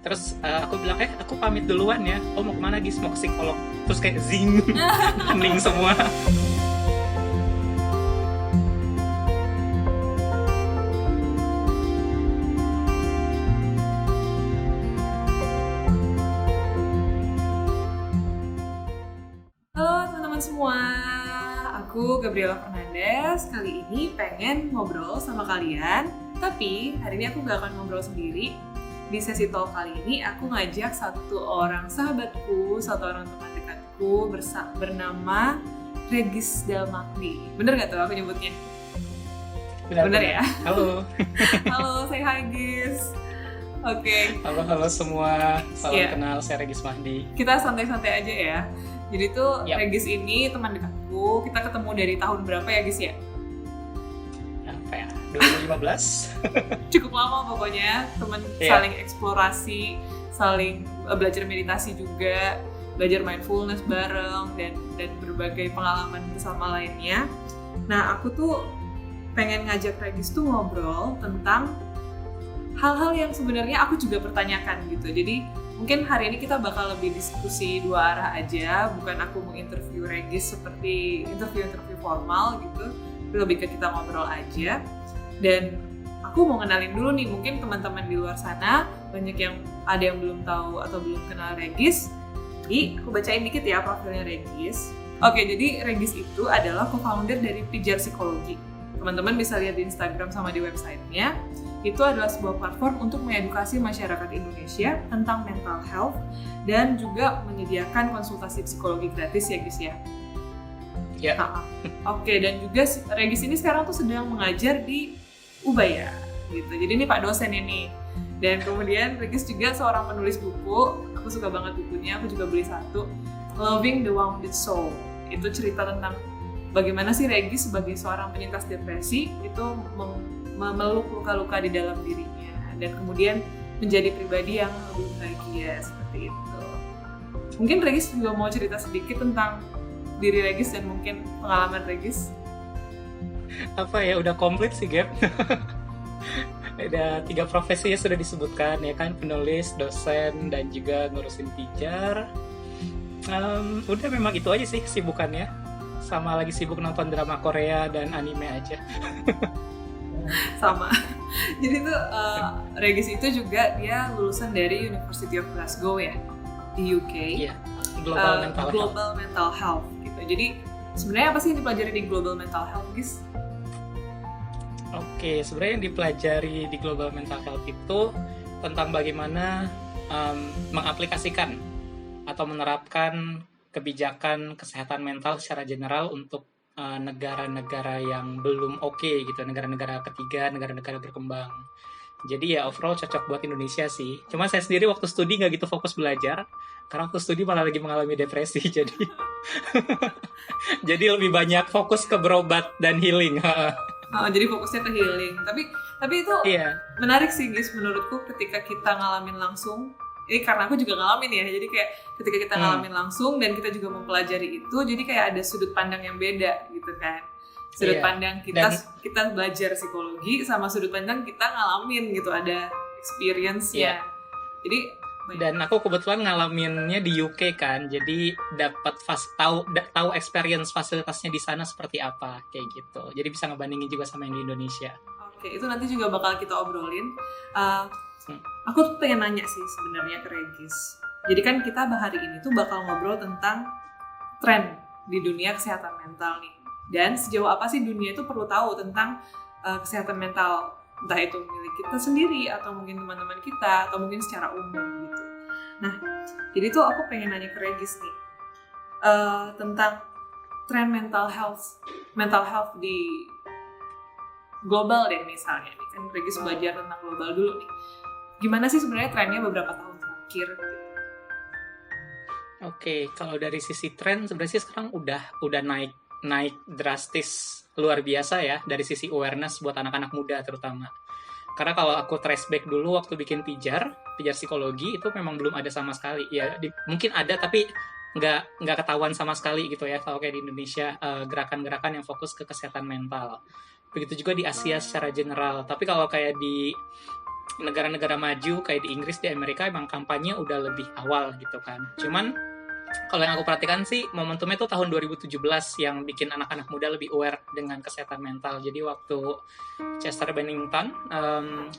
Terus aku bilang, aku pamit duluan ya. Oh mau kemana Gis? Mau ke psikolog. Terus kayak zing, hening semua. Halo teman-teman semua, aku Gabriela Fernandez. Kali ini pengen ngobrol sama kalian, tapi hari ini aku gak akan ngobrol sendiri. Di sesi talk kali ini aku ngajak satu orang sahabatku, satu orang teman dekatku bernama Regis Dalmakni. Bener gak tuh aku nyebutnya? Bener ya? Halo. Halo, say hi Gis. Oke. Halo semua. Salam Yeah. kenal, saya Regis Mahdi. Kita santai-santai aja ya. Jadi tuh Yap. Regis ini teman dekatku. Kita ketemu dari tahun berapa ya Gis ya? Apa ya? 2015. Cukup lama pokoknya. Teman Iya. saling eksplorasi, saling belajar meditasi juga, belajar mindfulness bareng dan berbagai pengalaman bersama lainnya. Nah, aku tuh pengen ngajak Regis tuh ngobrol tentang hal-hal yang sebenarnya aku juga pertanyakan gitu. Jadi mungkin hari ini kita bakal lebih diskusi dua arah aja, bukan aku menginterview Regis seperti interview formal gitu, tapi lebih ke kita ngobrol aja. Dan aku mau kenalin dulu nih, mungkin teman-teman di luar sana banyak yang ada yang belum tahu atau belum kenal Regis. Jadi aku bacain dikit ya profilnya Regis. Oke, jadi Regis itu adalah co-founder dari Pijar Psikologi. Teman-teman bisa lihat di Instagram sama di websitenya. Itu adalah sebuah platform untuk mengedukasi masyarakat Indonesia tentang mental health dan juga menyediakan konsultasi psikologi gratis ya Gis ya. Ya. Oke, dan juga Regis ini sekarang tuh sedang mengajar di Ubaya gitu. Jadi ini Pak dosen ini. Dan kemudian Regis juga seorang penulis buku. Aku suka banget bukunya, aku juga beli satu. Loving the Wounded Soul. Itu cerita tentang bagaimana sih Regis sebagai seorang penyintas depresi itu memeluk luka-luka di dalam dirinya dan kemudian menjadi pribadi yang lebih bahagia seperti itu. Mungkin Regis juga mau cerita sedikit tentang diri Regis dan mungkin pengalaman Regis. Apa ya, udah komplit sih Gap. Ada 3 profesi yang sudah disebutkan ya kan, penulis, dosen, dan juga ngurusin pijar. Udah memang itu aja sih sibukannya. Sama lagi sibuk nonton drama Korea dan anime aja. Sama. Jadi tuh Regis itu juga dia lulusan dari University of Glasgow ya di UK. Iya, Global Mental Health. Global Mental Health gitu. Jadi sebenarnya apa sih yang dipelajari di Global Mental Health, Gis? Oke, sebenarnya yang dipelajari di Global Mental Health itu tentang bagaimana mengaplikasikan atau menerapkan kebijakan kesehatan mental secara general untuk negara-negara yang belum oke gitu, negara-negara ketiga, negara-negara berkembang. Jadi ya overall cocok buat Indonesia sih. Cuma saya sendiri waktu studi nggak gitu fokus belajar, karena waktu studi malah lagi mengalami depresi, jadi lebih banyak fokus ke berobat dan healing. Jadi fokusnya ke healing. Tapi itu Iya. menarik sih, Gis, menurutku ketika kita ngalamin langsung. Ini karena aku juga ngalamin ya. Jadi kayak ketika kita ngalamin langsung dan kita juga mempelajari itu, jadi kayak ada sudut pandang yang beda gitu kan. Sudut Iya. pandang kita belajar psikologi sama sudut pandang kita ngalamin gitu, ada experience-nya. Iya. Jadi Dan aku kebetulan ngalaminnya di UK kan, jadi dapat tahu experience fasilitasnya di sana seperti apa kayak gitu. Jadi bisa ngebandingin juga sama yang di Indonesia. Oke, itu nanti juga bakal kita obrolin. Aku tuh pengen nanya sih sebenarnya ke Regis. Jadi kan kita hari ini tuh bakal ngobrol tentang tren di dunia kesehatan mental nih. Dan sejauh apa sih dunia itu perlu tahu tentang kesehatan mental, entah itu milik kita sendiri atau mungkin teman-teman kita atau mungkin secara umum gitu. Nah, jadi tuh aku pengen nanya ke Regis nih tentang tren mental health di global deh misalnya nih, kan Regis belajar tentang global dulu nih. Gimana sih sebenarnya trennya beberapa tahun terakhir? Oke, kalau dari sisi tren sebenarnya sih sekarang udah naik drastis luar biasa ya dari sisi awareness buat anak-anak muda terutama. Karena kalau aku trace back dulu waktu bikin pijar psikologi itu memang belum ada sama sekali. Ya mungkin ada tapi nggak ketahuan sama sekali gitu ya kalau kayak di Indonesia gerakan-gerakan yang fokus ke kesehatan mental. Begitu juga di Asia secara general. Tapi kalau kayak di negara-negara maju kayak di Inggris, di Amerika emang kampanye udah lebih awal gitu kan. Cuman kalau yang aku perhatikan sih momentumnya tuh tahun 2017 yang bikin anak-anak muda lebih aware dengan kesehatan mental. Jadi waktu Chester Bennington,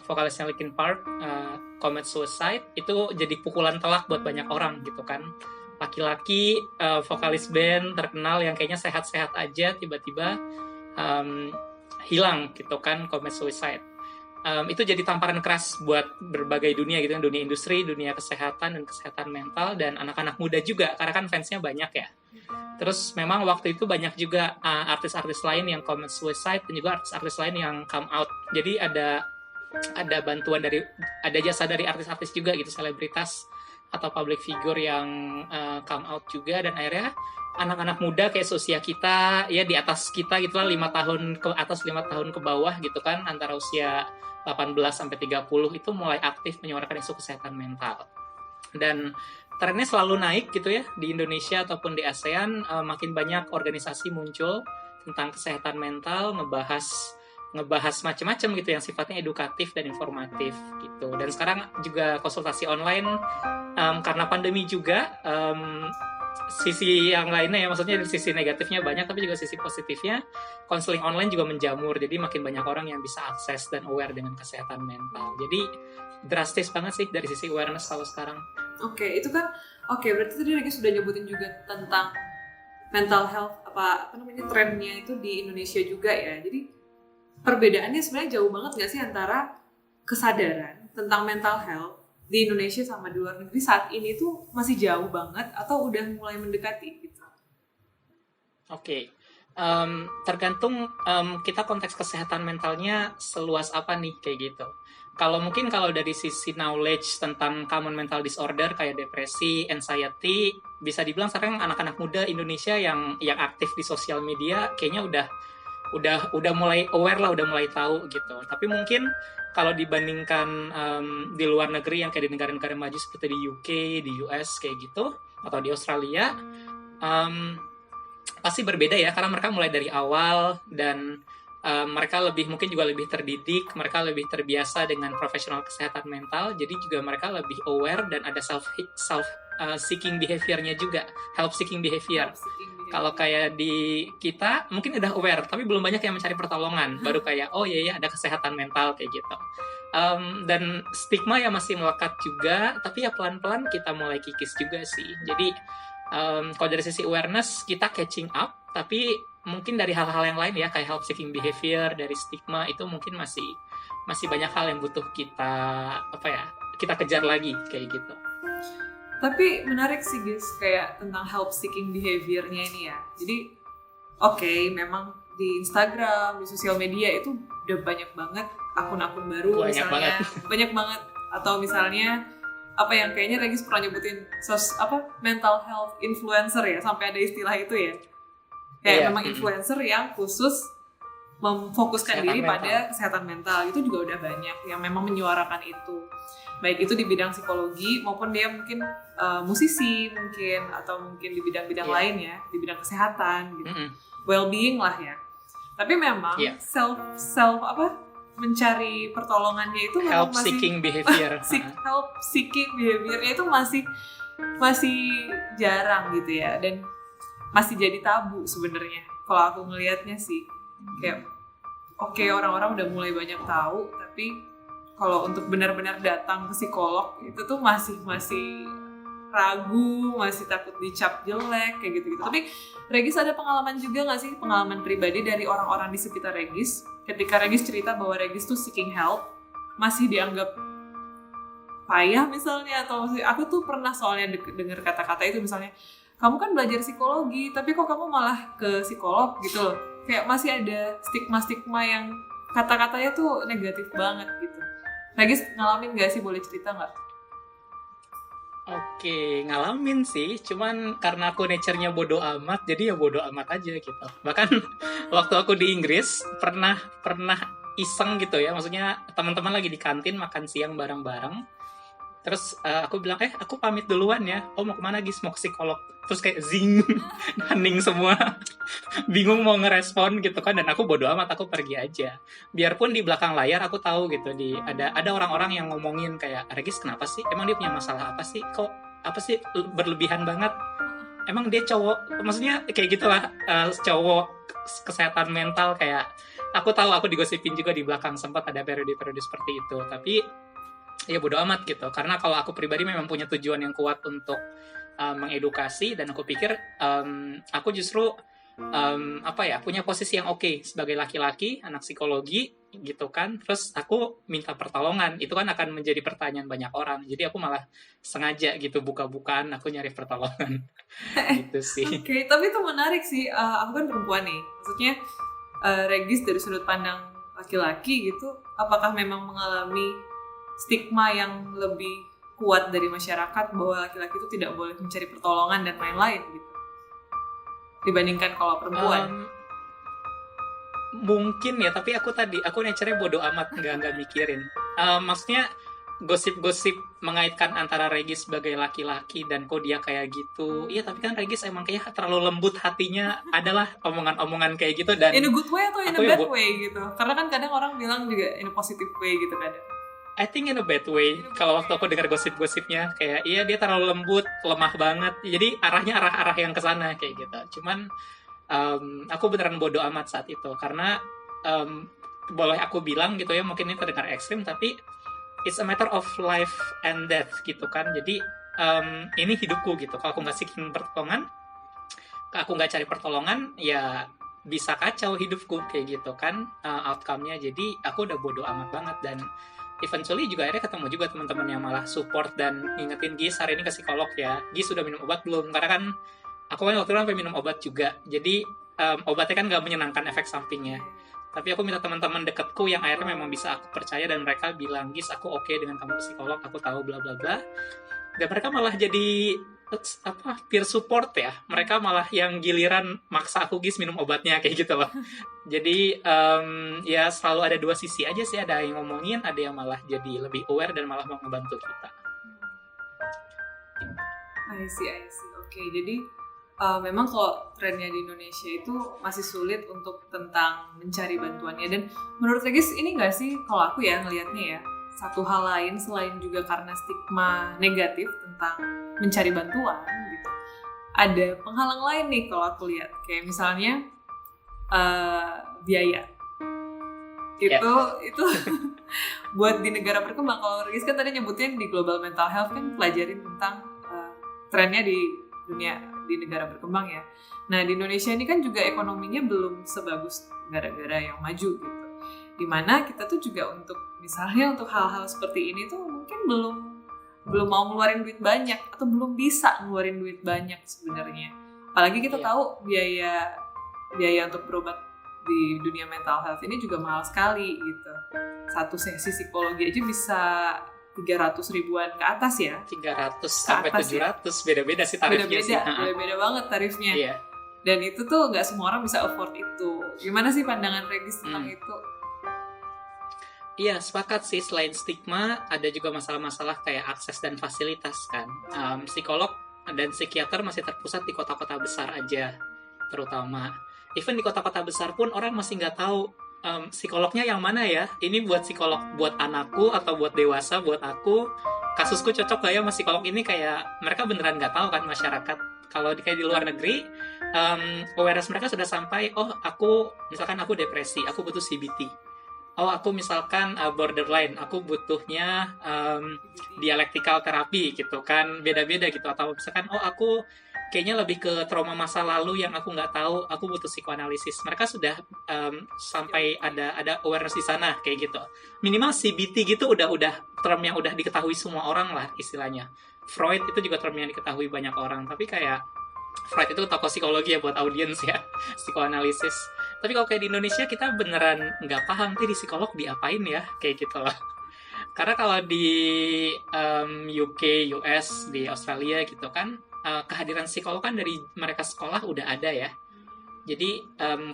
vokalisnya Linkin Park, commit suicide, itu jadi pukulan telak buat banyak orang gitu kan. Laki-laki, vokalis band terkenal yang kayaknya sehat-sehat aja tiba-tiba hilang gitu kan, commit suicide. Itu jadi tamparan keras buat berbagai dunia gitu kan, dunia industri, dunia kesehatan dan kesehatan mental, dan anak-anak muda juga karena kan fansnya banyak ya. Terus memang waktu itu banyak juga artis-artis lain yang commit suicide dan juga artis-artis lain yang come out. Jadi ada bantuan ada jasa dari artis-artis juga gitu, selebritas atau public figure yang come out juga, dan akhirnya anak-anak muda kayak seusia kita ya, di atas kita gitu lah, 5 tahun ke atas, 5 tahun ke bawah gitu kan, antara usia 18 sampai 30 itu mulai aktif menyuarakan isu kesehatan mental. Dan trennya selalu naik gitu ya di Indonesia ataupun di ASEAN, makin banyak organisasi muncul tentang kesehatan mental, ngebahas macam-macam gitu yang sifatnya edukatif dan informatif gitu. Dan sekarang juga konsultasi online, karena pandemi juga, sisi yang lainnya ya, maksudnya dari sisi negatifnya banyak tapi juga sisi positifnya, konseling online juga menjamur, jadi makin banyak orang yang bisa akses dan aware dengan kesehatan mental. Jadi drastis banget sih dari sisi awareness kalau sekarang. Oke, itu kan berarti tadi Regi sudah nyebutin juga tentang mental health, apa namanya, trennya itu di Indonesia juga ya. Jadi perbedaannya sebenarnya jauh banget nggak sih antara kesadaran tentang mental health di Indonesia sama di luar negeri saat ini tuh masih jauh banget atau udah mulai mendekati gitu? Oke. Tergantung kita konteks kesehatan mentalnya seluas apa nih kayak gitu. Kalau dari sisi knowledge tentang common mental disorder kayak depresi, anxiety, bisa dibilang sekarang anak-anak muda Indonesia yang aktif di sosial media kayaknya udah mulai aware lah, udah mulai tahu gitu. Tapi mungkin kalau dibandingkan di luar negeri yang kayak di negara-negara maju seperti di UK, di US kayak gitu, atau di Australia, pasti berbeda ya, karena mereka mulai dari awal dan mereka mungkin juga lebih terdidik, mereka lebih terbiasa dengan profesional kesehatan mental, jadi juga mereka lebih aware dan ada self seeking behavior-nya juga, help seeking behavior. Kalau kayak di kita mungkin udah aware tapi belum banyak yang mencari pertolongan, baru kayak oh iya ada kesehatan mental kayak gitu. Dan stigma yang masih melekat juga, tapi ya pelan-pelan kita mulai kikis juga sih. Jadi kalau dari sisi awareness kita catching up, tapi mungkin dari hal-hal yang lain ya kayak help seeking behavior, dari stigma itu mungkin masih banyak hal yang butuh kita kejar lagi kayak gitu. Tapi menarik sih guys, kayak tentang help seeking behavior-nya ini ya. Jadi memang di Instagram, di sosial media itu udah banyak banget akun-akun baru, banyak banget. Atau misalnya yang kayaknya Regis pernah nyebutin mental health influencer ya, sampai ada istilah itu ya. Kayak memang influencer yang khusus memfokuskan diri pada kesehatan mental, itu juga udah banyak yang memang menyuarakan itu. Baik itu di bidang psikologi maupun dia mungkin musisi mungkin, atau mungkin di bidang-bidang lain ya, di bidang kesehatan gitu. Well-being lah ya. Tapi memang mencari pertolongannya itu help seeking behavior. Help seeking behaviornya itu masih jarang gitu ya, dan masih jadi tabu sebenarnya. Kalau aku ngelihatnya sih kayak orang-orang udah mulai banyak tahu, tapi kalau untuk benar-benar datang ke psikolog itu tuh masih ragu, masih takut dicap jelek kayak gitu-gitu. Tapi Regis ada pengalaman juga nggak sih, pengalaman pribadi dari orang-orang di sekitar Regis ketika Regis cerita bahwa Regis tuh seeking help masih dianggap payah misalnya, atau aku tuh pernah soalnya dengar kata-kata itu, misalnya kamu kan belajar psikologi tapi kok kamu malah ke psikolog gitu loh. Kayak masih ada stigma-stigma yang kata-katanya tuh negatif banget gitu. Regis ngalamin gak sih, boleh cerita gak? Oke, ngalamin sih, cuman karena aku nature-nya bodo amat, jadi ya bodo amat aja gitu. Bahkan waktu aku di Inggris pernah iseng gitu ya, maksudnya teman-teman lagi di kantin makan siang bareng-bareng. Terus aku bilang, aku pamit duluan ya. Oh, mau kemana Gis? Mau ke psikolog. terus kayak zing, hening semua, bingung mau ngerespon gitu kan, dan aku bodo amat, aku pergi aja. Biarpun di belakang layar aku tahu gitu, ada orang-orang yang ngomongin kayak, Regis kenapa sih, emang dia punya masalah apa sih, kok apa sih berlebihan banget, emang dia cowok, maksudnya kayak gitulah, cowok kesehatan mental, kayak aku tahu, aku digosipin juga di belakang, sempat ada periode-periode seperti itu, tapi ya bodo amat gitu, karena kalau aku pribadi memang punya tujuan yang kuat untuk mengedukasi, dan aku pikir aku justru punya posisi yang oke sebagai laki-laki, anak psikologi gitu kan, terus aku minta pertolongan, itu kan akan menjadi pertanyaan banyak orang, jadi aku malah sengaja gitu buka-bukaan aku nyari pertolongan. Gitu sih. Oke, tapi itu menarik sih. Aku kan perempuan nih, maksudnya Regis dari sudut pandang laki-laki gitu, apakah memang mengalami stigma yang lebih kuat dari masyarakat bahwa laki-laki itu tidak boleh mencari pertolongan dan lain-lain gitu dibandingkan kalau perempuan? Mungkin ya, tapi aku nature-nya bodo amat, nggak mikirin. Maksudnya gosip-gosip mengaitkan antara Regis sebagai laki-laki dan kok dia kayak gitu. Iya, tapi kan Regis emang kayak terlalu lembut hatinya, adalah omongan-omongan kayak gitu, dan In a good way atau in a aku bad way gitu? Karena kan kadang orang bilang juga in a positive way gitu kadang. I think in a bad way. Kalau waktu aku dengar gosip-gosipnya kayak iya dia terlalu lembut, lemah banget. Jadi arahnya arah-arah yang kesana kayak gitu. Cuman aku beneran bodo amat saat itu, karena boleh aku bilang gitu ya, mungkin ini terdengar ekstrim, tapi it's a matter of life and death gitu kan. Jadi ini hidupku gitu. Kalau aku nggak seeking pertolongan, aku nggak cari pertolongan, ya bisa kacau hidupku kayak gitu kan, outcome-nya. Jadi aku udah bodo amat banget, dan eventually juga akhirnya ketemu juga teman-teman yang malah support dan ngingetin, Gis hari ini ke psikolog ya, Gis sudah minum obat belum, karena kan aku kan waktu itu sampai minum obat juga, jadi obatnya kan nggak menyenangkan efek sampingnya, tapi aku minta teman-teman dekatku yang akhirnya memang bisa aku percaya, dan mereka bilang, Gis aku oke dengan kamu ke psikolog, aku tahu bla bla bla, dan mereka malah jadi peer support ya, mereka malah yang giliran maksa aku, Gis minum obatnya kayak gitu loh. Jadi ya selalu ada dua sisi aja sih, ada yang ngomongin, ada yang malah jadi lebih aware dan malah mau ngebantu kita. I see. Oke, jadi memang kalau trennya di Indonesia itu masih sulit untuk tentang mencari bantuannya, dan menurut Regis ini nggak sih, kalau aku ya ngelihatnya ya, satu hal lain selain juga karena stigma negatif tentang mencari bantuan gitu, ada penghalang lain nih kalau aku lihat, kayak misalnya biaya itu buat di negara berkembang. Kalau Regis kan tadi nyebutin di Global Mental Health kan pelajarin tentang trennya di dunia, di negara berkembang ya. Nah di Indonesia ini kan juga ekonominya belum sebagus negara-negara yang maju gitu, dimana kita tuh juga untuk misalnya untuk hal-hal seperti ini tuh mungkin belum mau ngeluarin duit banyak, atau belum bisa ngeluarin duit banyak sebenarnya. Apalagi kita tahu biaya untuk berobat di dunia mental health ini juga mahal sekali gitu. Satu sesi psikologi aja bisa 300 ribuan ke atas ya. 300 sampai 700 ya? Beda-beda sih tarifnya. Beda-beda banget tarifnya. Iya. Dan itu tuh nggak semua orang bisa afford itu. Gimana sih pandangan Regis tentang itu? Iya, sepakat sih. Selain stigma, ada juga masalah-masalah kayak akses dan fasilitas kan. Psikolog dan psikiater masih terpusat di kota-kota besar aja, terutama. Even di kota-kota besar pun orang masih nggak tahu psikolognya yang mana ya. Ini buat psikolog buat anakku atau buat dewasa, buat aku. Kasusku cocok gak ya sama psikolog ini, kayak mereka beneran nggak tahu kan masyarakat. Kalau kayak di luar negeri, awareness mereka sudah sampai, oh misalkan aku depresi, aku butuh CBT. Oh aku misalkan borderline, aku butuhnya dialektikal terapi gitu kan, beda-beda gitu. Atau misalkan aku kayaknya lebih ke trauma masa lalu yang aku nggak tahu, aku butuh psikoanalisis. Mereka sudah sampai ada awareness di sana kayak gitu. Minimal CBT gitu udah term yang udah diketahui semua orang lah istilahnya. Freud itu juga term yang diketahui banyak orang, tapi kayak Freud itu tokoh psikologi ya buat audiens ya, psikoanalisis. Tapi kalau kayak di Indonesia kita beneran nggak paham di psikolog diapain ya, kayak gitu loh. Karena kalau di UK, US, di Australia gitu kan, kehadiran psikolog kan dari mereka sekolah udah ada ya. Jadi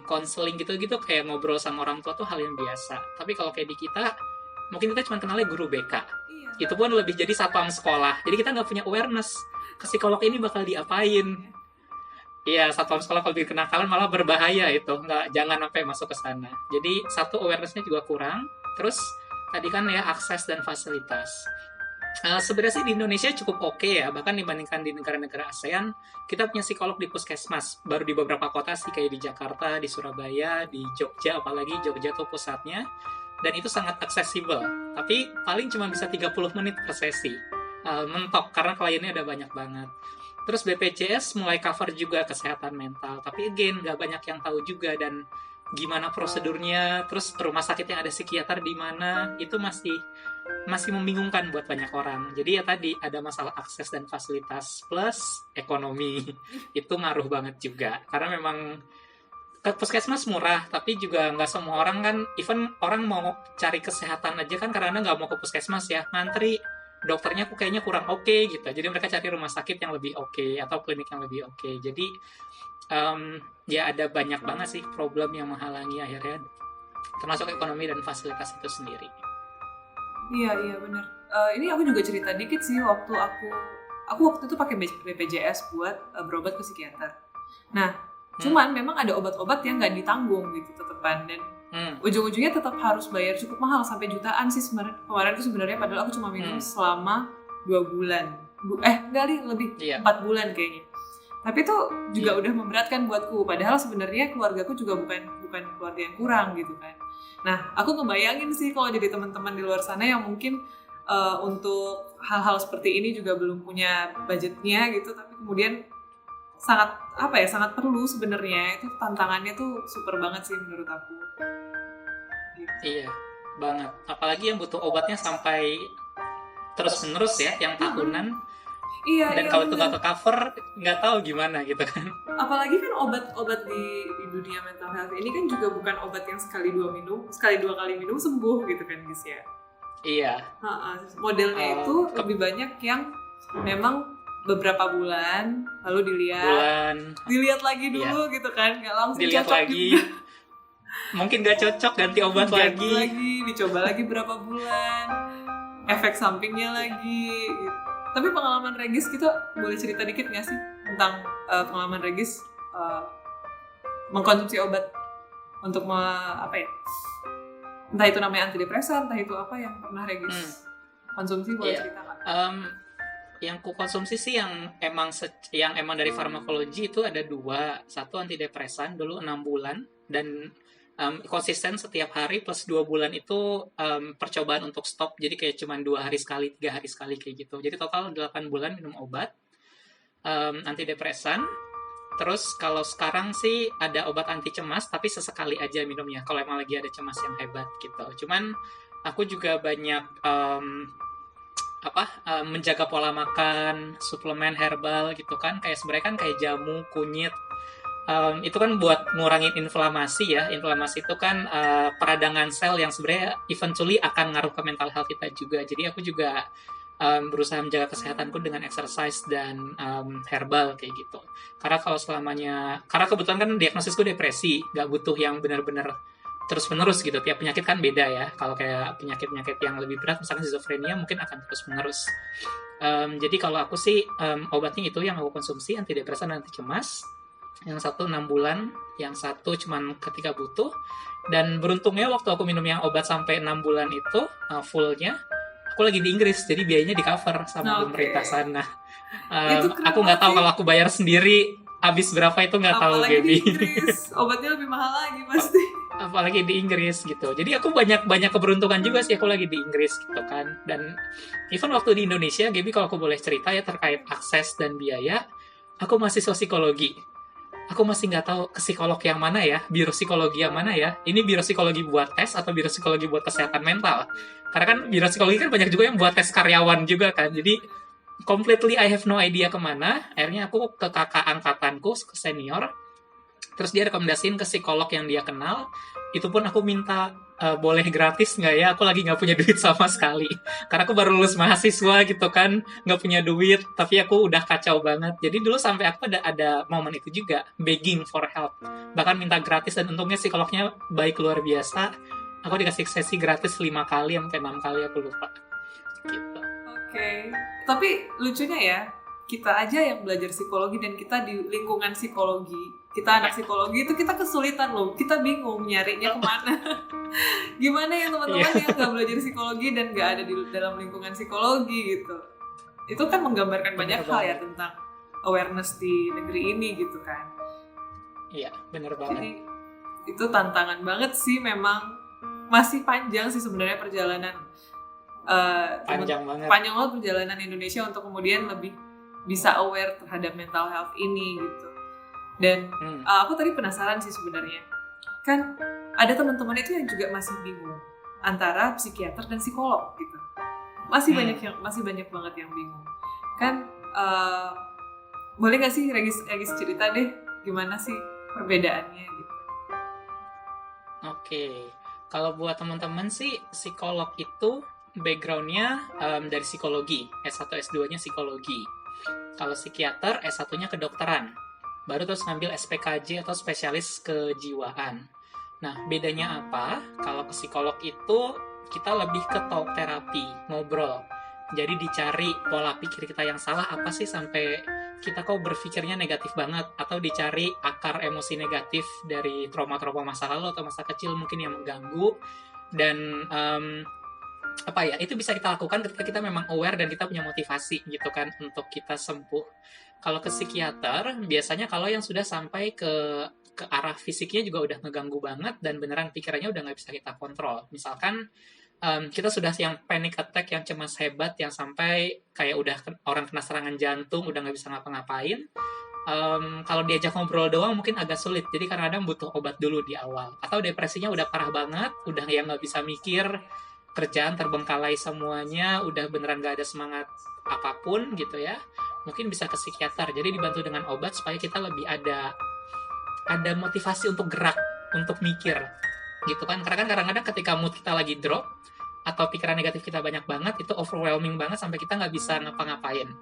konseling gitu-gitu kayak ngobrol sama orang tua tuh hal yang biasa. Tapi kalau kayak di kita, mungkin kita cuma kenalnya guru BK. Itu pun lebih jadi satpam sekolah. Jadi kita nggak punya awareness ke psikolog ini bakal diapain. Iya, satuan sekolah kalau bikin kenakalan malah berbahaya itu. Nggak, jangan sampai masuk ke sana. Jadi, satu awareness-nya juga kurang. Terus, tadi kan ya akses dan fasilitas. Sebenarnya sih di Indonesia cukup oke ya, bahkan dibandingkan di negara-negara ASEAN, kita punya psikolog di puskesmas, baru di beberapa kota sih, kayak di Jakarta, di Surabaya, di Jogja, apalagi Jogja tuh pusatnya, dan itu sangat aksesibel, tapi paling cuma bisa 30 menit per sesi. Mentok, karena kliennya ada banyak banget. Terus BPJS mulai cover juga kesehatan mental, tapi again, nggak banyak yang tahu juga, dan gimana prosedurnya, terus rumah sakit yang ada psikiater di mana, itu masih membingungkan buat banyak orang. Jadi ya tadi ada masalah akses dan fasilitas plus ekonomi itu ngaruh banget juga. Karena memang puskesmas murah, tapi juga nggak semua orang kan, even orang mau cari kesehatan aja kan karena nggak mau ke puskesmas ya, ngantri dokternya kok kayaknya kurang oke gitu. Jadi mereka cari rumah sakit yang lebih oke atau klinik yang lebih oke. Jadi ya ada banyak banget sih problem yang menghalangi akhirnya, termasuk ekonomi dan fasilitas itu sendiri. Iya benar. Ini aku juga cerita dikit sih, waktu aku waktu itu pakai BPJS buat berobat ke psikiater. Nah, cuman memang ada obat-obat yang nggak ditanggung gitu tetepan, dan ujung-ujungnya tetap harus bayar cukup mahal sampai jutaan sih kemarin tuh sebenarnya, padahal aku cuma minum selama 2 bulan. Enggak nih, lebih 4 bulan kayaknya. Tapi itu juga udah memberatkan buatku, padahal sebenarnya keluargaku juga bukan keluarga yang kurang gitu kan. Nah, aku ngebayangin sih kalau jadi teman-teman di luar sana yang mungkin untuk hal-hal seperti ini juga belum punya budgetnya gitu, tapi kemudian sangat perlu sebenarnya. Itu tantangannya tuh super banget sih menurut aku. Gitu. Iya, banget. Apalagi yang butuh obatnya sampai terus-menerus ya, yang tahunan. Iya, dan kalau itu nggak ke cover, nggak tahu gimana gitu kan. Apalagi kan obat-obat di dunia mental health ini kan juga bukan obat yang sekali dua kali minum sembuh gitu kan guys ya. Iya. Modelnya itu lebih banyak yang memang beberapa bulan lalu dilihat lagi dulu gitu kan, nggak langsung dilihat cocok lagi juga. Mungkin nggak cocok, ganti obat lagi, dicoba lagi berapa bulan, efek sampingnya lagi gitu. Tapi pengalaman Regis kita boleh cerita dikit nggak sih tentang pengalaman Regis mengkonsumsi obat untuk entah itu namanya antidepresan, entah itu apa yang pernah Regis konsumsi, boleh cerita nggak? Yang ku konsumsi sih yang emang dari farmakologi itu ada 2. Satu antidepresan dulu 6 bulan dan konsisten setiap hari, plus 2 bulan itu percobaan untuk stop, jadi kayak cuma 2 hari sekali, 3 hari sekali kayak gitu. Jadi total 8 bulan minum obat antidepresan. Terus kalau sekarang sih ada obat anti cemas, tapi sesekali aja minumnya kalau emang lagi ada cemas yang hebat gitu. Cuman aku juga banyak menjaga pola makan, suplemen herbal gitu kan, kayak sebenarnya kan kayak jamu, kunyit. Itu kan buat ngurangin inflamasi ya. Inflamasi itu kan peradangan sel yang sebenarnya eventually akan ngaruh ke mental health kita juga. Jadi aku juga berusaha menjaga kesehatanku dengan exercise dan herbal kayak gitu. Karena karena kebetulan kan diagnosisku depresi, nggak butuh yang benar-benar terus-menerus gitu. Tiap penyakit kan beda ya. Kalau kayak penyakit-penyakit yang lebih berat, misalkan schizophrenia, mungkin akan terus-menerus. Jadi kalau aku sih obatnya itu yang aku konsumsi, antidepresan dan anti cemas. Yang satu 6 bulan, yang satu cuman ketika butuh. Dan beruntungnya waktu aku minum yang obat sampai 6 bulan itu fullnya, aku lagi di Inggris, jadi biayanya di cover sama pemerintah sana. Aku nggak tahu kalau aku bayar sendiri habis berapa, itu nggak tahu, Gaby. Apalagi di Inggris, obatnya lebih mahal lagi pasti. Apalagi di Inggris gitu. Jadi aku banyak keberuntungan juga sih, aku lagi di Inggris gitu kan. Dan even waktu di Indonesia, Gaby, kalau aku boleh cerita ya terkait akses dan biaya, aku mahasiswa psikologi. Aku masih nggak tahu ke psikolog yang mana ya, biro psikologi yang mana ya. Ini biro psikologi buat tes atau biro psikologi buat kesehatan mental? Karena kan biro psikologi kan banyak juga yang buat tes karyawan juga kan. Jadi completely I have no idea kemana. Akhirnya aku ke kakak angkatanku, ke senior. Terus dia rekomendasiin ke psikolog yang dia kenal. Itu pun aku minta, boleh gratis nggak ya? Aku lagi nggak punya duit sama sekali. Karena aku baru lulus mahasiswa gitu kan, nggak punya duit. Tapi aku udah kacau banget. Jadi dulu sampai aku ada momen itu juga, begging for help. Bahkan minta gratis, dan untungnya psikolognya baik luar biasa. Aku dikasih sesi gratis 5 kali, sampai 6 kali aku lupa. Gitu. Oke. Tapi lucunya ya, kita aja yang belajar psikologi dan kita di lingkungan psikologi, kita anak psikologi itu kita kesulitan loh, kita bingung nyarinya kemana. Gimana ya teman-teman yang nggak belajar psikologi dan nggak ada di dalam lingkungan psikologi gitu. Itu kan menggambarkan banyak hal ya tentang awareness di negeri ini gitu kan. Iya, benar banget. Jadi itu tantangan banget sih, memang masih panjang sih sebenarnya perjalanan. Panjang banget perjalanan Indonesia untuk kemudian lebih bisa aware terhadap mental health ini gitu. Dan aku tadi penasaran sih sebenarnya, kan ada teman-teman itu yang juga masih bingung antara psikiater dan psikolog gitu. Masih banyak banget yang bingung kan. Boleh nggak sih Regis cerita deh gimana sih perbedaannya gitu? Oke, kalau buat teman-teman sih psikolog itu background-nya dari psikologi, S1 S2-nya psikologi. Kalau psikiater S1-nya kedokteran, baru terus ngambil SPKJ atau spesialis kejiwaan. Nah, bedanya apa? Kalau ke psikolog itu kita lebih ke talk terapi, ngobrol. Jadi dicari pola pikir kita yang salah apa sih sampai kita kok berpikirnya negatif banget, atau dicari akar emosi negatif dari trauma-trauma masa lalu atau masa kecil mungkin yang mengganggu. Dan itu bisa kita lakukan ketika kita memang aware dan kita punya motivasi gitu kan untuk kita sembuh. Kalau ke psikiater biasanya kalau yang sudah sampai ke arah fisiknya juga udah ngeganggu banget dan beneran pikirannya udah nggak bisa kita kontrol. Misalkan kita sudah yang panic attack, yang cemas hebat, yang sampai kayak udah orang kena serangan jantung, udah nggak bisa ngapa-ngapain. Kalau diajak ngobrol doang mungkin agak sulit, jadi kadang-kadang butuh obat dulu di awal. Atau depresinya udah parah banget, udah yang nggak bisa mikir, kerjaan terbengkalai semuanya, udah beneran gak ada semangat apapun gitu ya, mungkin bisa ke psikiater. Jadi dibantu dengan obat supaya kita lebih ada motivasi untuk gerak, untuk mikir gitu kan. Karena kan kadang-kadang ketika mood kita lagi drop atau pikiran negatif kita banyak banget, itu overwhelming banget sampai kita nggak bisa ngapa-ngapain.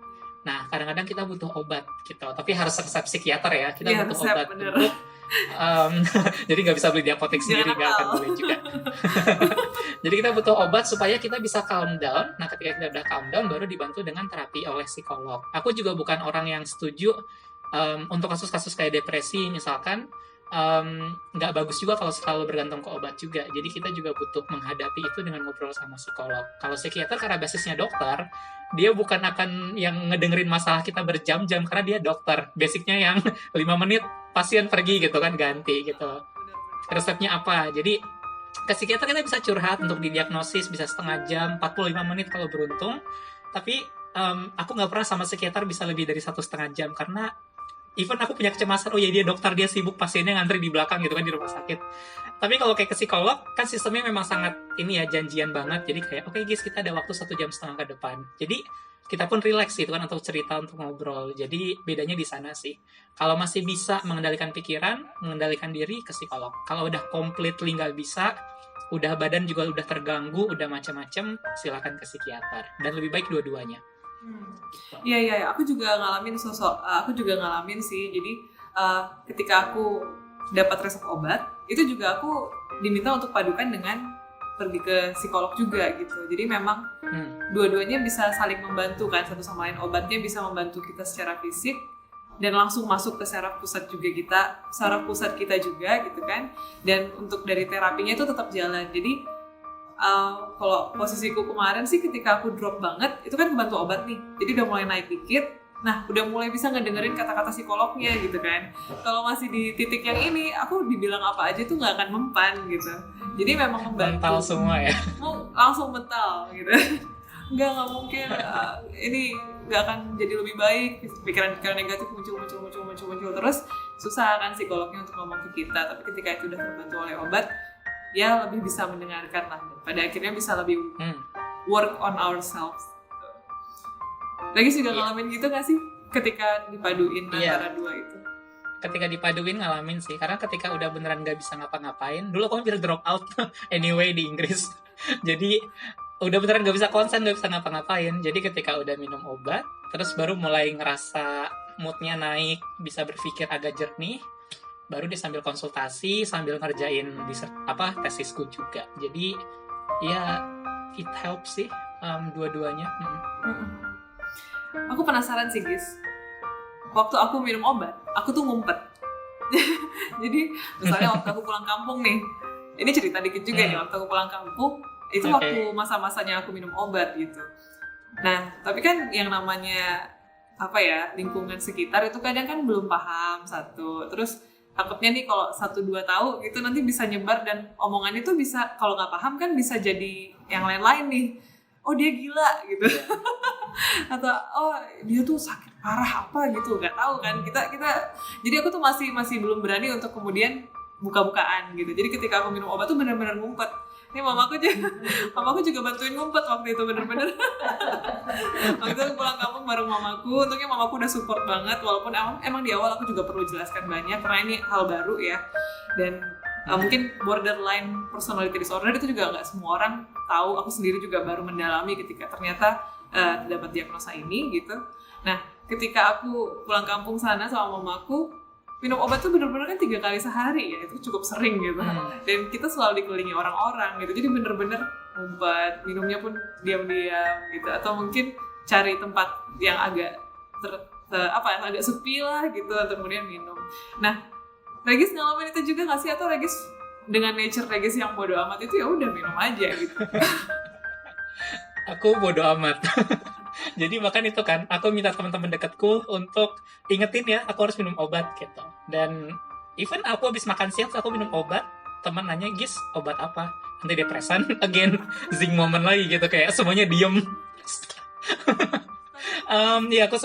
Nah, kadang-kadang kita butuh obat gitu, tapi harus resep psikiater ya, kita butuh resep, obat bener. Untuk jadi nggak bisa beli di apotek sendiri, nggak akan boleh juga. Jadi kita butuh obat supaya kita bisa calm down. Nah, ketika kita udah calm down, baru dibantu dengan terapi oleh psikolog. Aku juga bukan orang yang setuju untuk kasus-kasus kayak depresi misalkan, nggak bagus juga kalau selalu bergantung ke obat juga. Jadi kita juga butuh menghadapi itu dengan ngobrol sama psikolog. Kalau psikiater karena basisnya dokter, dia bukan akan yang ngedengerin masalah kita berjam-jam, karena dia dokter. Basicnya yang 5 menit pasien pergi gitu kan, ganti gitu. Resepnya apa? Jadi ke psikiater kita bisa curhat untuk didiagnosis, bisa setengah jam, 45 menit kalau beruntung. Tapi aku nggak pernah sama psikiater bisa lebih dari 1,5 jam, karena even aku punya kecemasan, oh ya dia dokter, dia sibuk, pasiennya ngantri di belakang gitu kan di rumah sakit. Tapi kalau kayak ke psikolog, kan sistemnya memang sangat ini ya, janjian banget. Jadi kayak, oke guys, kita ada waktu 1,5 jam ke depan. Jadi kita pun relax gitu kan untuk cerita, untuk ngobrol. Jadi bedanya di sana sih. Kalau masih bisa mengendalikan pikiran, mengendalikan diri, ke psikolog. Kalau udah completely nggak bisa, udah badan juga udah terganggu, udah macam-macam, silakan ke psikiater. Dan lebih baik dua-duanya. Iya, aku juga ngalamin sih. Jadi ketika aku dapat resep obat, itu juga aku diminta untuk padukan dengan pergi ke psikolog juga gitu. Jadi memang dua-duanya bisa saling membantu kan, satu sama lain. Obatnya bisa membantu kita secara fisik dan langsung masuk ke saraf pusat kita juga gitu kan. Dan untuk dari terapinya itu tetap jalan. Jadi kalau posisiku kemarin sih ketika aku drop banget, itu kan kebantu obat nih. Jadi udah mulai naik dikit. Nah, udah mulai bisa ngedengerin kata-kata psikolognya gitu kan. Kalau masih di titik yang ini, aku dibilang apa aja tuh nggak akan mempan gitu. Jadi memang membantu. Mental semua ya? Langsung mental gitu. Nggak mungkin. Ini nggak akan jadi lebih baik. Pikiran-pikiran negatif muncul terus. Susah kan psikolognya untuk ngomong ke kita. Tapi ketika itu udah terbantu oleh obat, ya lebih bisa mendengarkan lah. Pada akhirnya bisa lebih work on ourselves. Lagi juga ngalamin gitu gak sih ketika dipaduin antara dua itu? Ketika dipaduin ngalamin sih, karena ketika udah beneran gak bisa ngapa-ngapain, dulu aku hampir drop out anyway di Inggris. Jadi udah beneran gak bisa konsen, gak bisa ngapa-ngapain. Jadi ketika udah minum obat, terus baru mulai ngerasa moodnya naik, bisa berpikir agak jernih, baru dia sambil konsultasi, sambil ngerjain tesisku juga. Jadi ya it helps sih dua-duanya. Aku penasaran sih, Gis. Waktu aku minum obat, aku tuh ngumpet. Jadi misalnya waktu aku pulang kampung nih, ini cerita dikit juga nih, waktu aku pulang kampung, itu waktu masa-masanya aku minum obat gitu. Nah, tapi kan yang namanya lingkungan sekitar itu kadang kan belum paham satu. Terus takutnya nih kalau 1-2 tahu gitu nanti bisa nyebar dan omongan itu bisa, kalau nggak paham kan bisa jadi yang lain-lain nih. Oh dia gila gitu. Atau oh dia tuh sakit parah apa gitu, nggak tahu kan kita. Jadi aku tuh masih belum berani untuk kemudian buka-bukaan gitu. Jadi ketika aku minum obat tuh benar-benar ngumpet. Ini mamaku juga bantuin ngumpet waktu itu, bener-bener. Waktu itu aku pulang kampung bareng mamaku. Untungnya mamaku udah support banget, walaupun emang di awal aku juga perlu jelaskan banyak karena ini hal baru ya. Dan mungkin borderline personality disorder itu juga nggak semua orang tahu. Aku sendiri juga baru mendalami ketika ternyata dapat diagnosa ini gitu. Nah, ketika aku pulang kampung sana sama mamaku, minum obat tuh bener-bener kan 3 kali sehari ya, itu cukup sering gitu. Dan kita selalu dikelilingi orang-orang gitu, jadi bener-bener ngumpet, minumnya pun diam-diam gitu, atau mungkin cari tempat yang agak agak sepi lah gitu, atau kemudian minum. Nah, Regis ngalamin itu juga nggak sih, atau Regis dengan nature Regis yang bodo amat itu ya udah minum aja gitu? Aku bodo amat. Jadi bahkan itu kan, aku minta teman-teman dekatku untuk ingetin ya, aku harus minum obat gitu. Dan even aku habis makan siang, aku minum obat, teman nanya, Gis, obat apa? Antidepresan, again, zing moment lagi gitu, kayak semuanya diem. Ya aku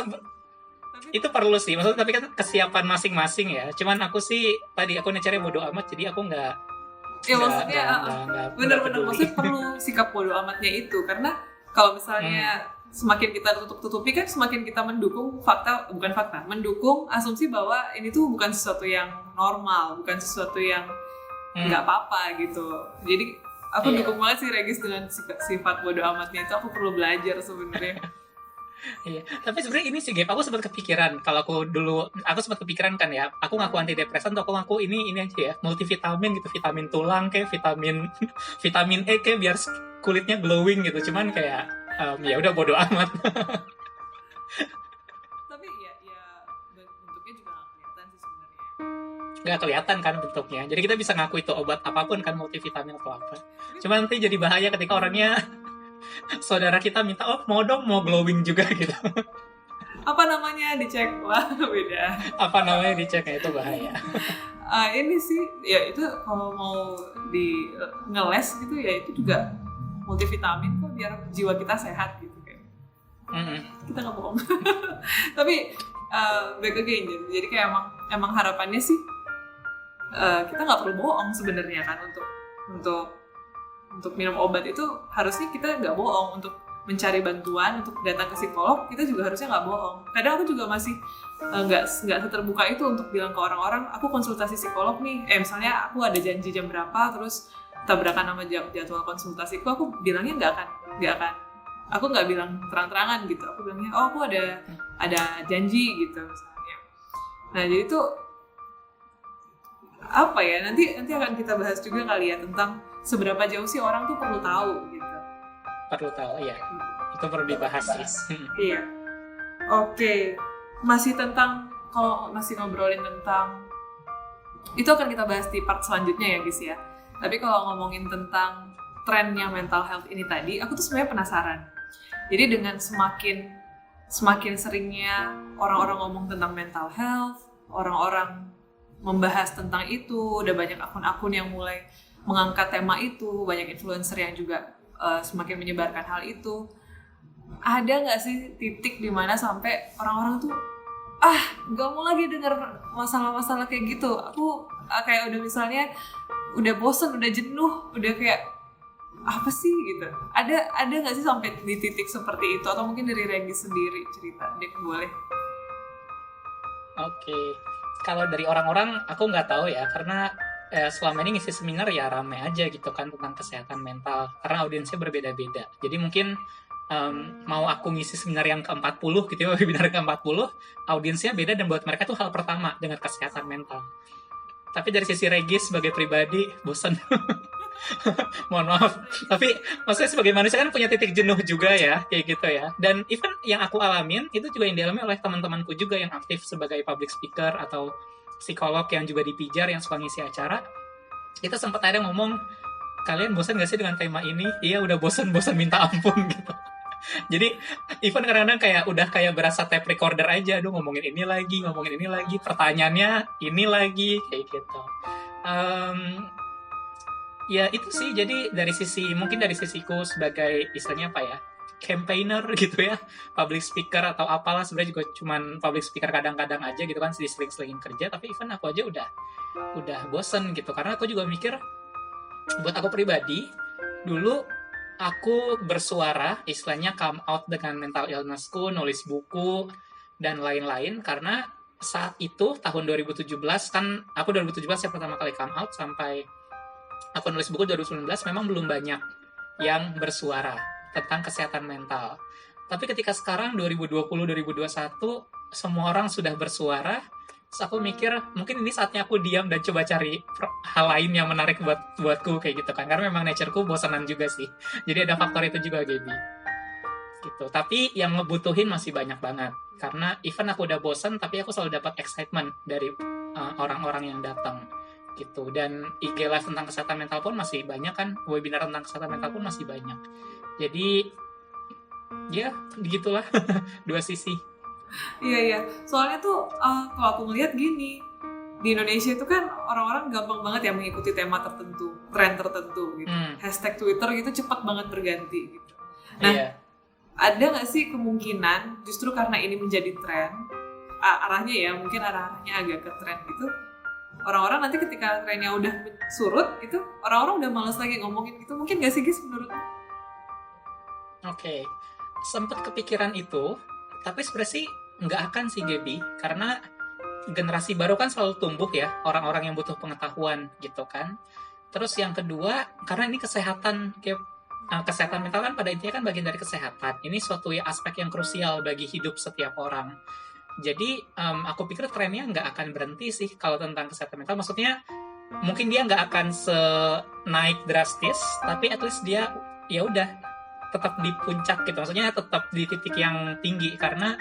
itu perlu sih, maksudnya tapi kan kesiapan masing-masing ya. Cuman aku sih, tadi aku nature-nya bodo amat, jadi aku nggak maksudnya bener-bener maksudnya perlu sikap bodo amatnya itu, karena kalau misalnya semakin kita tutup-tutupi kan semakin kita mendukung mendukung asumsi bahwa ini tuh bukan sesuatu yang normal, bukan sesuatu yang nggak apa-apa gitu. Jadi aku dukung banget sih Regis dengan sifat bodo amatnya itu. Aku perlu belajar sebenarnya. Iya, tapi sebenarnya ini sih Gap, aku sempat kepikiran kalau aku sempat kepikiran kan ya, aku ngaku antidepresan tuh aku ngaku ini aja ya, multivitamin gitu, vitamin tulang kayak vitamin E kayak biar kulitnya glowing gitu. Cuman kayak ya udah bodo amat. Tapi ya bentuknya juga nggak kelihatan sih sebenarnya. Nggak kelihatan kan bentuknya, jadi kita bisa ngaku itu obat apapun kan, multivitamin atau apa. Cuman nanti jadi bahaya ketika orangnya saudara kita minta, mau glowing juga gitu. Apa namanya dicek? Wah beda. Apa namanya dicek, itu bahaya. Ini sih ya itu kalau mau di ngeles gitu ya itu juga multivitamin kok biar jiwa kita sehat gitu kan. Kita nggak bohong. Tapi back again, jadi kayak emang harapannya sih kita nggak perlu bohong sebenarnya kan untuk minum obat itu. Harusnya kita nggak bohong untuk mencari bantuan, untuk datang ke psikolog. Kita juga harusnya nggak bohong. Kadang aku juga masih nggak seterbuka itu untuk bilang ke orang-orang, aku konsultasi psikolog nih. Misalnya aku ada janji jam berapa, terus tabrakan sama jadwal konsultasiku, aku bilangnya nggak akan. Aku nggak bilang terang-terangan gitu. Aku bilangnya, aku ada janji gitu misalnya. Nah jadi itu apa ya? Nanti akan kita bahas juga kali ya tentang seberapa jauh sih orang tuh perlu tahu gitu. Perlu tahu ya. Itu perlu dibahas sih. Iya. Oke. Kalau masih ngobrolin tentang itu akan kita bahas di part selanjutnya ya guys ya. Tapi kalau ngomongin tentang trennya mental health ini tadi, aku tuh sebenarnya penasaran. Jadi dengan semakin seringnya orang-orang ngomong tentang mental health, orang-orang membahas tentang itu, udah banyak akun-akun yang mulai mengangkat tema itu, banyak influencer yang juga semakin menyebarkan hal itu. Ada nggak sih titik di mana sampai orang-orang tuh nggak mau lagi dengar masalah-masalah kayak gitu? Aku kayak udah misalnya udah bosen, udah jenuh, udah kayak apa sih gitu. Ada nggak sih sampai di titik seperti itu? Atau mungkin dari Regis sendiri cerita, Dek, boleh? Oke. Kalau dari orang-orang aku nggak tahu ya, karena selama ini ngisi seminar ya rame aja gitu kan tentang kesehatan mental, karena audiensnya berbeda-beda. Jadi mungkin mau aku ngisi seminar yang ke-40 gitu ya, webinar ke-40, audiensnya beda dan buat mereka tuh hal pertama dengan kesehatan mental. Tapi dari sisi Regis sebagai pribadi, bosan. Mohon maaf. Tapi maksudnya sebagai manusia kan punya titik jenuh juga ya, kayak gitu ya. Dan even yang aku alamin itu juga yang dialami oleh teman-temanku juga yang aktif sebagai public speaker atau psikolog yang juga di Pijar yang suka ngisi acara. Kita sempat ada ngomong, kalian bosan gak sih dengan tema ini? Iya, udah bosan-bosan minta ampun gitu. Jadi even kadang-kadang kayak udah kayak berasa tape recorder aja, aduh ngomongin ini lagi, pertanyaannya ini lagi, kayak gitu. Um, ya itu sih, jadi dari sisi mungkin dari sisiku sebagai istilahnya apa ya, campaigner gitu ya, public speaker atau apalah, sebenarnya juga cuman public speaker kadang-kadang aja gitu kan, diseling-selingin kerja, tapi even aku aja udah bosen gitu, karena aku juga mikir buat aku pribadi dulu aku bersuara istilahnya come out dengan mental illnessku, nulis buku dan lain-lain, karena saat itu tahun 2017 kan aku 2017 ya pertama kali come out, sampai aku nulis buku 2019 memang belum banyak yang bersuara tentang kesehatan mental. Tapi ketika sekarang 2020-2021 semua orang sudah bersuara, terus aku mikir mungkin ini saatnya aku diam dan coba cari hal lain yang menarik buatku kayak gitu kan. Karena memang natureku bosanan juga sih. Jadi ada faktor itu juga, Gaby. Gitu. Tapi yang ngebutuhin masih banyak banget. Karena even aku udah bosan, tapi aku selalu dapat excitement dari orang-orang yang datang gitu. Dan IG live tentang kesehatan mental pun masih banyak kan, webinar tentang kesehatan mental pun masih banyak. Jadi ya begitulah dua sisi. Iya. Soalnya tuh kalau aku ngeliat gini, di Indonesia itu kan orang-orang gampang banget ya mengikuti tema tertentu, tren tertentu gitu. Hashtag Twitter gitu cepat banget berganti gitu. Nah, ada nggak sih kemungkinan justru karena ini menjadi tren, arahnya ya mungkin arahnya agak ke tren gitu, orang-orang nanti ketika trennya udah surut gitu, orang-orang udah males lagi ngomongin gitu, mungkin nggak sih guys menurut? Oke, sempet kepikiran itu, tapi sebenarnya sih nggak akan sih Gaby, karena generasi baru kan selalu tumbuh ya, orang-orang yang butuh pengetahuan gitu kan. Terus yang kedua, karena ini kesehatan, kayak kesehatan mental kan pada intinya kan bagian dari kesehatan. Ini suatu ya aspek yang krusial bagi hidup setiap orang. Jadi aku pikir trennya nggak akan berhenti sih kalau tentang kesehatan mental. Maksudnya mungkin dia nggak akan naik drastis, tapi at least dia ya udah tetap di puncak gitu. Maksudnya tetap di titik yang tinggi, karena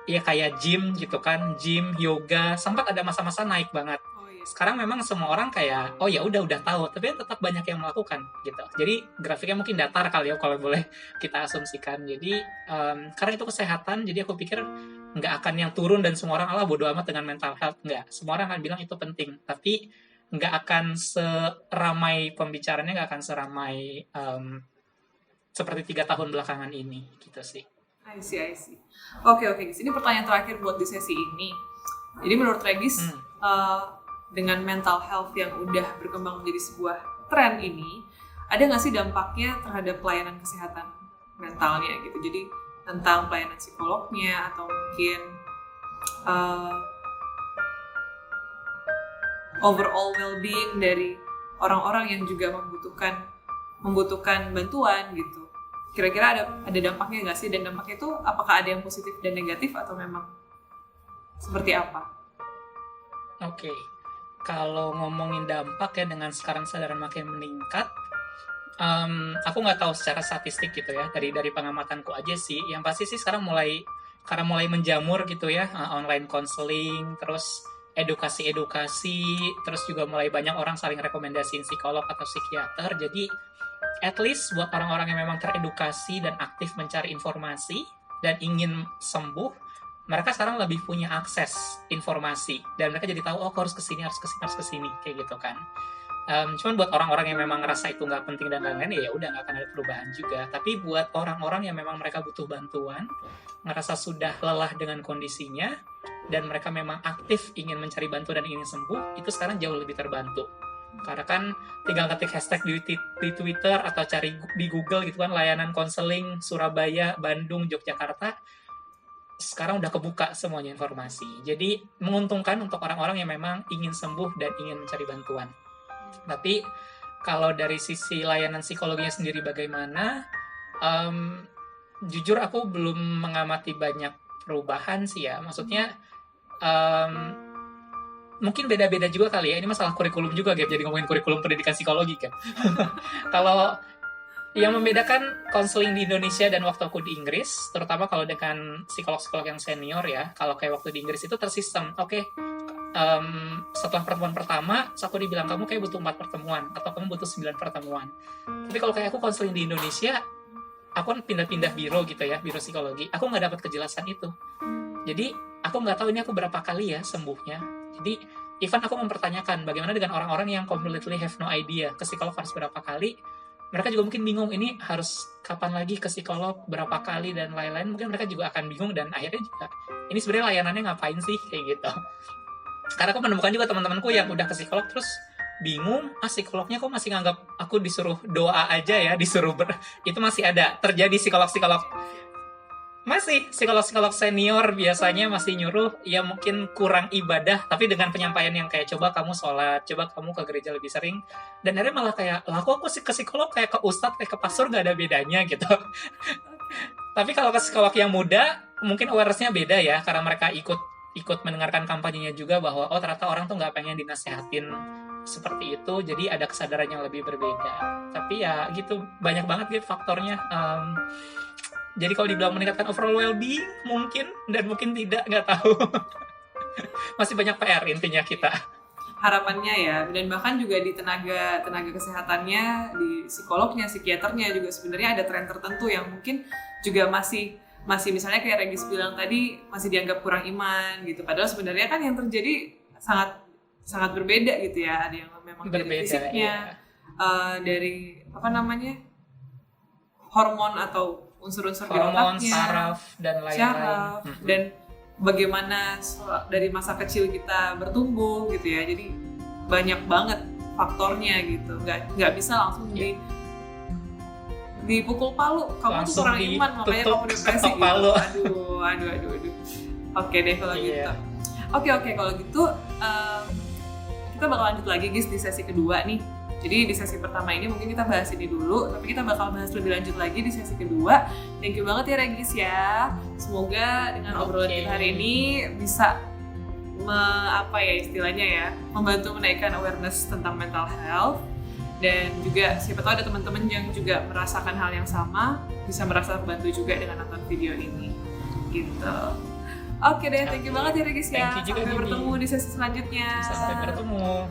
ya kayak gym gitu kan, gym, yoga, sempat ada masa-masa naik banget. Sekarang memang semua orang kayak oh ya udah tahu, tapi tetap banyak yang melakukan gitu. Jadi grafiknya mungkin datar kali ya kalau boleh kita asumsikan. Jadi karena itu kesehatan, jadi aku pikir nggak akan yang turun dan semua orang ala bodo amat dengan mental health, nggak. Semua orang akan bilang itu penting, tapi nggak akan seramai pembicaranya, nggak akan seramai seperti 3 tahun belakangan ini gitu sih. I see. Oke. Ini pertanyaan terakhir buat di sesi ini. Jadi menurut Regis, dengan mental health yang udah berkembang menjadi sebuah tren ini, ada nggak sih dampaknya terhadap pelayanan kesehatan mentalnya gitu? Jadi tentang pelayanan psikolognya atau mungkin overall well-being dari orang-orang yang juga membutuhkan bantuan gitu. Kira-kira ada dampaknya nggak sih? Dan dampaknya itu apakah ada yang positif dan negatif atau memang seperti apa? Oke. Kalau ngomongin dampak ya, dengan sekarang kesadaran makin meningkat, aku nggak tahu secara statistik gitu ya, dari pengamatanku aja sih, yang pasti sih sekarang mulai menjamur gitu ya, online counseling, terus edukasi, terus juga mulai banyak orang saling rekomendasiin psikolog atau psikiater. Jadi at least buat orang-orang yang memang teredukasi dan aktif mencari informasi dan ingin sembuh, mereka sekarang lebih punya akses informasi dan mereka jadi tahu harus kesini kayak gitu kan. Cuman buat orang-orang yang memang ngerasa itu nggak penting dan lain-lain, ya udah nggak akan ada perubahan juga. Tapi buat orang-orang yang memang mereka butuh bantuan, ngerasa sudah lelah dengan kondisinya dan mereka memang aktif ingin mencari bantuan dan ingin sembuh, itu sekarang jauh lebih terbantu. Karena kan tinggal ketik hashtag di Twitter atau cari di Google gitu kan, layanan konseling Surabaya, Bandung, Yogyakarta, sekarang udah kebuka semuanya informasi. Jadi menguntungkan untuk orang-orang yang memang ingin sembuh dan ingin mencari bantuan. Tapi kalau dari sisi layanan psikologinya sendiri bagaimana, jujur aku belum mengamati banyak perubahan sih ya. Maksudnya mungkin beda-beda juga kali ya. Ini masalah kurikulum juga, Gap. Jadi ngomongin kurikulum pendidikan psikologi kan. Kalau yang membedakan konseling di Indonesia dan waktu aku di Inggris, terutama kalau dengan psikolog-psikolog yang senior ya, kalau kayak waktu di Inggris itu tersistem. Oke, setelah pertemuan pertama, aku dibilang kamu kayak butuh 4 pertemuan, atau kamu butuh 9 pertemuan. Tapi kalau kayak aku konseling di Indonesia, aku kan pindah-pindah biro gitu ya, biro psikologi, aku nggak dapat kejelasan itu. Jadi, aku nggak tahu ini aku berapa kali ya sembuhnya. Jadi, even aku mempertanyakan bagaimana dengan orang-orang yang completely have no idea ke psikolog harus berapa kali, mereka juga mungkin bingung ini harus kapan lagi ke psikolog, berapa kali, dan lain-lain. Mungkin mereka juga akan bingung, dan akhirnya juga ini sebenarnya layanannya ngapain sih kayak gitu. Karena aku menemukan juga teman-temanku yang udah ke psikolog terus bingung, psikolognya kok masih nganggap aku disuruh doa aja ya, disuruh itu masih ada terjadi. Psikolog-psikolog senior biasanya masih nyuruh, ya mungkin kurang ibadah, tapi dengan penyampaian yang kayak coba kamu sholat, coba kamu ke gereja lebih sering, dan akhirnya malah kayak, lah kok aku ke psikolog kayak ke ustadz, kayak ke pastor gak ada bedanya gitu. Tapi kalau ke psikolog yang muda, mungkin awareness-nya beda ya, karena mereka ikut mendengarkan kampanyenya juga bahwa oh ternyata orang tuh nggak pengen dinasehatin seperti itu, jadi ada kesadaran yang lebih berbeda. Tapi ya gitu, banyak banget gitu faktornya. Jadi kalau dibilang meningkatkan overall well-being, mungkin, dan mungkin tidak, nggak tahu. Masih banyak PR intinya kita. Harapannya ya, dan bahkan juga di tenaga kesehatannya, di psikolognya, psikiaternya juga sebenarnya ada tren tertentu yang mungkin juga masih misalnya kayak Regis bilang tadi, masih dianggap kurang iman gitu. Padahal sebenarnya kan yang terjadi sangat berbeda gitu ya. Ada yang memang dari fisiknya, dari hormon atau unsur-unsur di otaknya, saraf, dan lain-lain. Dan bagaimana dari masa kecil kita bertumbuh gitu ya. Jadi banyak banget faktornya gitu. Nggak bisa langsung dipukul palu, kamu tuh kurang iman makanya kamu depresi gitu. Aduh. Oke deh kalau gitu. Oke kalau gitu kita bakal lanjut lagi guys di sesi kedua nih. Jadi di sesi pertama ini mungkin kita bahas ini dulu, tapi kita bakal bahas lebih lanjut lagi di sesi kedua. Thank you banget ya Regis ya. Semoga dengan obrolan kita hari ini bisa membantu menaikkan awareness tentang mental health. Dan juga siapa tahu ada teman-teman yang juga merasakan hal yang sama, bisa merasa terbantu juga dengan nonton video ini gitu. Oke deh, thank you banget ya Regis ya. Sampai bertemu di sesi selanjutnya. Sampai bertemu.